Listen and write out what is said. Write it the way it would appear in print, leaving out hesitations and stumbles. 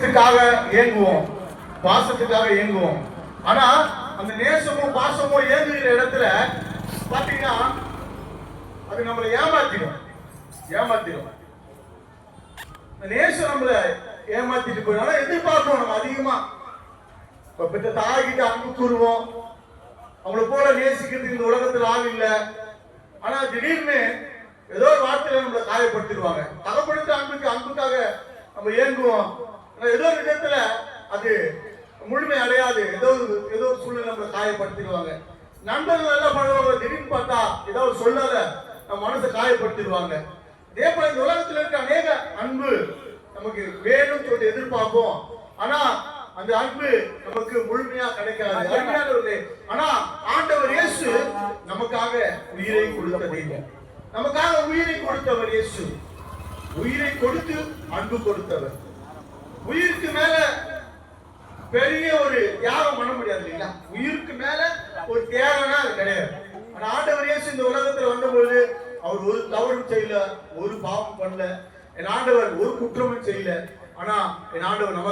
நேசத்துக்காக ஏங்குவோம், பாசத்துக்காக ஏங்குவோம். ஆனா அந்த நேசமும் பாசமும் ஏங்குகிற இடத்துல பாத்தீங்கன்னா அது நம்மளை ஏமாத்திடும். நேசம் நம்மளை ஏமாத்திட்டு போயிடும். எதிர்பார்ப்போம் நம்ம அதிகமா. இப்ப பெற்ற தாய்கிட்ட அன்பு கூறுவோம், அவங்களை போல நேசிக்கிறதுக்கு இந்த உலகத்துல ஆள் இல்லை. ஆனா திடீர்னு ஏதோ ஒரு வார்த்தையில நம்மளை காயப்படுத்திடுவாங்க. தகப்படுத்த அன்புக்காக நம்ம ஏங்குவோம். ஏதோ ஒரு விதத்துல அது முழுமை அடையாது. ஏதோ ஒரு சூழ்நிலை நம்மளை காயப்படுத்திடுவாங்க. நண்பர்கள் எல்லாம் பண்ணுவாங்க, திடீர்னு பார்த்தா ஏதோ ஒரு சொல்லாத நம்ம மனசை காயப்படுத்திடுவாங்க. இதே போல இந்த உலகத்துல இருக்க அநேக அன்பு நமக்கு வேணும்னு சொல்லிட்டு எதிர்பார்ப்போம். ஆனா அந்த அன்பு நமக்கு முழுமையா கிடைக்காது. ஆனா ஆண்டவர் இயேசு நமக்காக உயிரை கொடுத்த தெய்வம். நமக்காக உயிரை கொடுத்தவர் இயேசு. உயிரை கொடுத்து அன்பு கொடுத்தவர். உயிருக்கு மேல பெரிய ஒரு தியாகம் பண்ண முடியாது இல்லைங்களா? உயிருக்கு மேல ஒரு தியாகம்னா அது கிடையாது. ஆனா ஆண்டவர் இயேசு இந்த உலகத்துல வந்தபோது அவர் ஒரு தவறும் செய்யல, ஒரு பாவம் பண்ணல. என் ஆண்டவர் ஒரு குற்றமும் செய்யல. ஆனா என் ஆண்டவர்